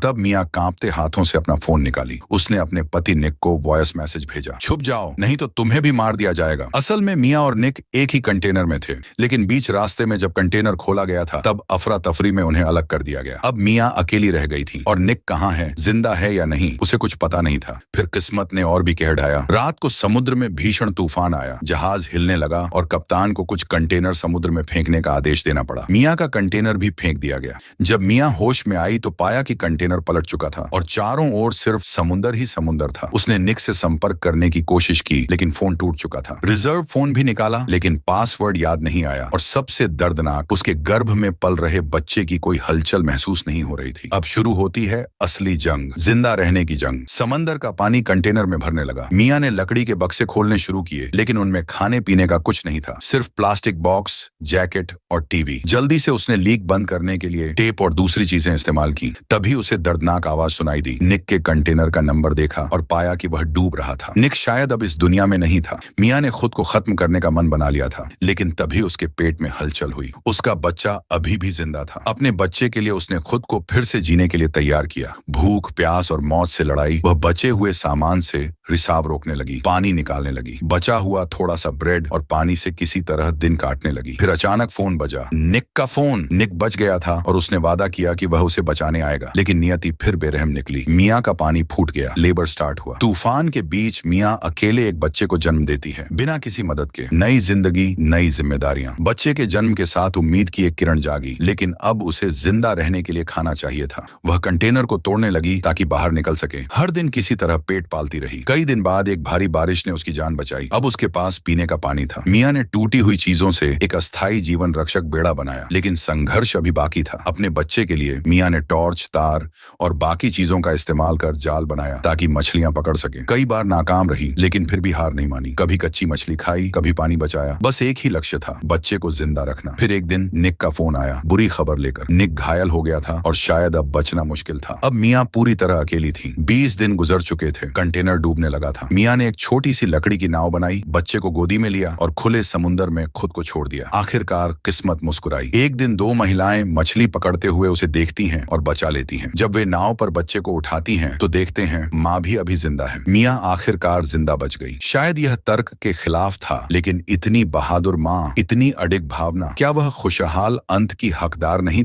तब मियाँ कांपते हाथों से अपना फोन निकाली। उसने अपने पति निक को वॉइस मैसेज भेजा, छुप जाओ नहीं तो तुम्हें भी मार दिया जाएगा। असल में मियाँ और निक एक ही कंटेनर में थे, लेकिन बीच रास्ते में जब कंटेनर खोला गया था तब अफरा तफरी में उन्हें अलग कर दिया गया। अब मियाँ अकेली रह गई थी और निक कहाँ है, जिंदा है या नहीं, उसे कुछ पता नहीं था। फिर किस्मत ने और भी कहर ढाया। रात को समुद्र में भीषण तूफान आया, जहाज हिलने लगा और कप्तान को कुछ कंटेनर समुद्र में फेंकने का आदेश देना पड़ा। मियाँ का कंटेनर भी फेंक दिया गया। जब मियाँ होश में आई तो पाया कि कंटेनर पलट चुका था और चारों ओर सिर्फ समुंदर ही समुंदर था। उसने निक से संपर्क करने की कोशिश की, लेकिन फोन टूट चुका था। रिजर्व फोन भी निकाला, लेकिन पासवर्ड याद नहीं आया। और सबसे दर्दनाक, उसके गर्भ में पल रहे बच्चे की कोई हलचल महसूस नहीं हो रही थी। अब शुरू होती है असली जंग, जिंदा रहने की जंग। समंदर का पानी कंटेनर में भरने लगा। मियाँ ने लकड़ी के बक्से खोलने शुरू किए, लेकिन उनमें खाने पीने का कुछ नहीं था, सिर्फ प्लास्टिक बॉक्स, जैकेट और टीवी। जल्दी से उसने लीक बंद करने के लिए टेप और दूसरी चीजें इस्तेमाल की। तभी उसे दर्दनाक आवाज सुनाई दी। निक के कंटेनर का नंबर देखा और पाया कि वह डूब रहा था। निक शायद अब इस दुनिया में नहीं था। मियाँ ने खुद को खत्म करने का मन बना लिया था, लेकिन तभी उसके पेट में हलचल हुई। उसका बच्चा अभी भी जिंदा था। अपने बच्चे के लिए उसने खुद को फिर से जीने के लिए तैयार किया। भूख, प्यास और मौत से लड़ाई। वह बचे हुए सामान से रिसाव रोकने लगी, पानी निकालने लगी, बचा हुआ थोड़ा सा ब्रेड और पानी से किसी तरह दिन काटने लगी। फिर अचानक फोन बजा, निक का फोन। निक बच गया था और उसने वादा किया कि वह उसे बचाने आएगा, लेकिन नियति फिर बेरहम निकली। मियाँ का पानी फूट गया, लेबर स्टार्ट हुआ। तूफान के बीच मियाँ अकेले एक बच्चे को जन्म देती है, बिना किसी मदद के। नई जिंदगी, नई जिम्मेदारियां। बच्चे के जन्म के साथ उम्मीद की एक किरण जागी, लेकिन अब उसे जिंदा रहने के लिए खाना चाहिए था। वह कंटेनर को तोड़ने लगी ताकि बाहर निकल सके। हर दिन किसी तरह पेट पालती रही। कई दिन बाद एक भारी बारिश ने उसकी जान बचाई। अब उसके पास पीने का पानी था। मियाँ ने टूटी हुई चीजों से एक अस्थायी जीवन रक्षक बेड़ा बनाया, लेकिन संघर्ष अभी बाकी था। अपने बच्चे के लिए मियाँ ने टॉर्च, तार और बाकी चीजों का इस्तेमाल कर जाल बनाया ताकि मछलियां पकड़ सके। कई बार नाकाम रही, लेकिन फिर भी हार नहीं मानी। कभी कच्ची मछली खाई, कभी पानी बचाया। बस एक ही लक्ष्य था, बच्चे को जिंदा रखना। फिर एक दिन निक का फोन आया, बुरी खबर लेकर। निक घायल हो गया था और शायद अब बचना मुश्किल था। अब मियाँ पूरी तरह अकेली थी। 20 दिन गुजर चुके थे। कंटेनर डूबने लगा था। मियाँ ने एक छोटी सी लकड़ी की नाव बनाई, बच्चे को गोदी में लिया और खुले समुद्र में खुद को छोड़ दिया। आखिरकार किस्मत मुस्कुराई। एक दिन 2 महिलाएं मछली पकड़ते हुए उसे देखती हैं और बचा लेती हैं। जब वे नाव पर बच्चे को उठाती हैं तो देखते हैं माँ भी अभी जिंदा है। मियाँ आखिरकार जिंदा बच गई। शायद यह तर्क के खिलाफ था, लेकिन इतनी बहादुर माँ, इतनी अडिग भावना, क्या वह खुशहाल अंत की हकदार नहीं थी?